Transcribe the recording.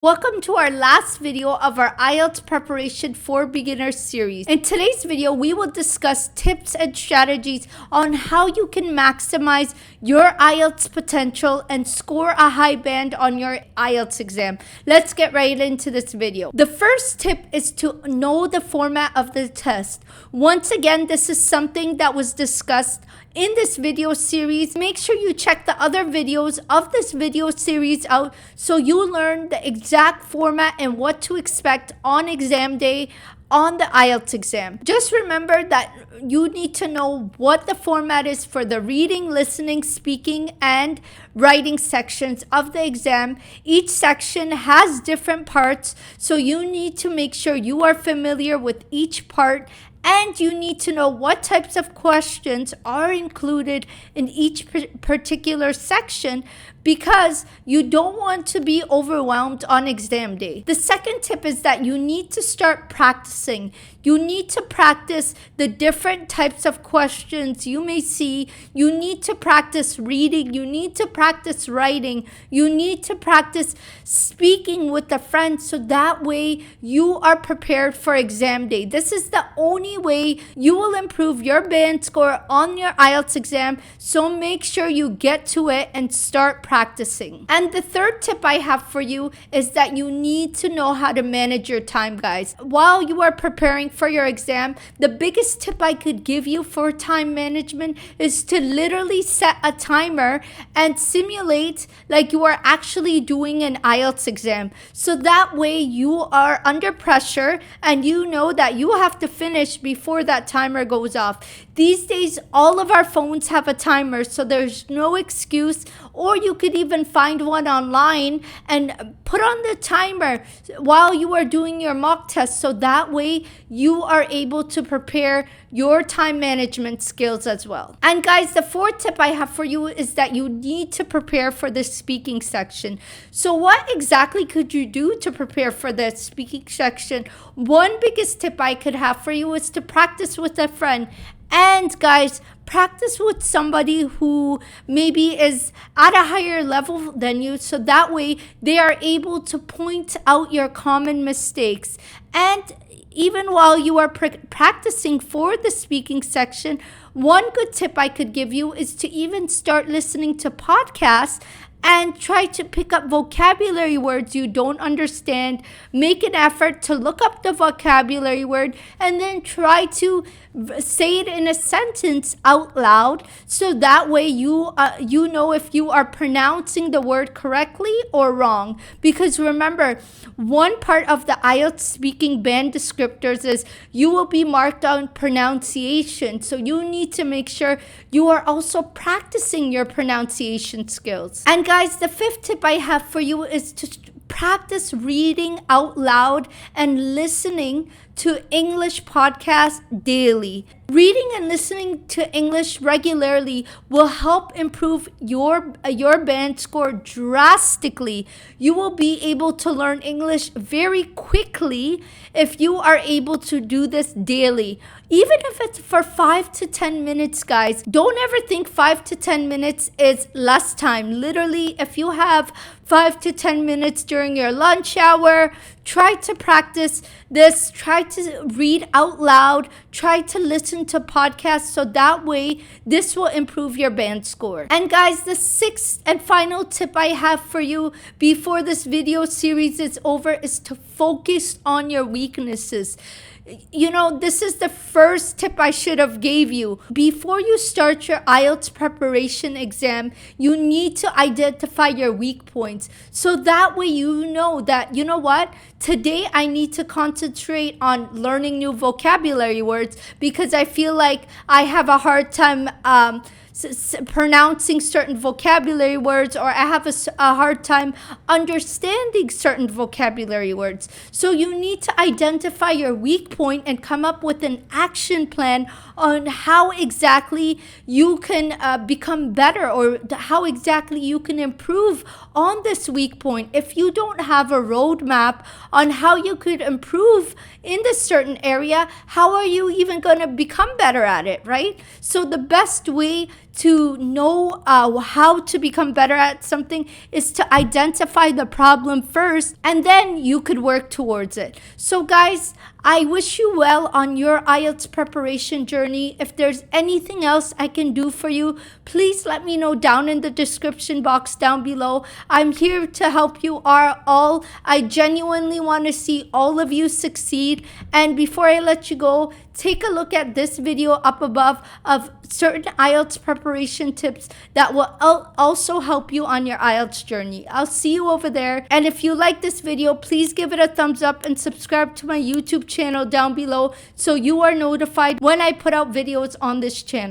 Welcome to our last video of our IELTS Preparation for Beginners series. In today's video, we will discuss tips and strategies on how you can maximize your IELTS potential and score a high band on your IELTS exam. Let's get right into this video. The first tip is to know the format of the test. Once again, this is something that was discussed in this video series. Make sure you check the other videos of this video series out so you learn the exact format and what to expect on exam day on the IELTS exam. Just remember that you need to know what the format is for the reading, listening, speaking, and writing sections of the exam. Each section has different parts, so you need to make sure you are familiar with each part, and you need to know what types of questions are included in each particular section, because you don't want to be overwhelmed on exam day. The second tip is that you need to start practicing. You need to practice the different types of questions you may see. You need to practice reading. You need to practice writing. You need to practice speaking with a friend, so that way you are prepared for exam day. This is the only way you will improve your band score on your IELTS exam, so make sure you get to it and start practicing. And the third tip I have for you is that you need to know how to manage your time, guys. While you are preparing for your exam, the biggest tip I could give you for time management is to literally set a timer and simulate like you are actually doing an IELTS exam. So that way you are under pressure and you know that you have to finish before that timer goes off. These days, all of our phones have a timer, so there's no excuse, or you could even find one online and put on the timer while you are doing your mock test, so that way you are able to prepare your time management skills as well. And guys, the fourth tip I have for you is that you need to prepare for the speaking section. So what exactly could you do to prepare for the speaking section? One biggest tip I could have for you is to practice with a friend. And guys, practice with somebody who maybe is at a higher level than you, so that way they are able to point out your common mistakes. And even while you are practicing for the speaking section, one good tip I could give you is to even start listening to podcasts and try to pick up vocabulary words you don't understand. Make an effort to look up the vocabulary word and then try to say it in a sentence out loud, so that way you know if you are pronouncing the word correctly or wrong. Because remember, one part of the IELTS speaking band descriptors is you will be marked on pronunciation, so you need to make sure you are also practicing your pronunciation skills. And guys, the fifth tip I have for you is to practice reading out loud and listening to English podcasts daily. Reading and listening to English regularly will help improve your band score drastically. You will be able to learn English very quickly if you are able to do this daily. Even if it's for 5 to 10 minutes, guys. Don't ever think 5 to 10 minutes is less time. Literally, if you have 5 to 10 minutes during your lunch hour, try to practice this. Try to read out loud. Try to listen to podcasts, so that way this will improve your band score. And guys, the sixth and final tip I have for you before this video series is over is to focus on your weaknesses. You know, this is the first tip I should have gave you. Before you start your IELTS preparation exam, you need to identify your weak points. So that way you know that, you know what, today I need to concentrate on learning new vocabulary words because I feel like I have a hard time pronouncing certain vocabulary words, or I have a hard time understanding certain vocabulary words. So you need to identify your weak point and come up with an action plan on how exactly you can become better, or how exactly you can improve on this weak point. If you don't have a roadmap on how you could improve in this certain area, how are you even going to become better at it, right? So the best way to know how to become better at something is to identify the problem first, and then you could work towards it. So guys, I wish you well on your IELTS preparation journey. If there's anything else I can do for you, please let me know down in the description box down below. I'm here to help you all. I genuinely want to see all of you succeed. And before I let you go, take a look at this video up above of certain IELTS preparation tips that will also help you on your IELTS journey. I'll see you over there. And if you like this video, please give it a thumbs up and subscribe to my YouTube channel down below so you are notified when I put out videos on this channel.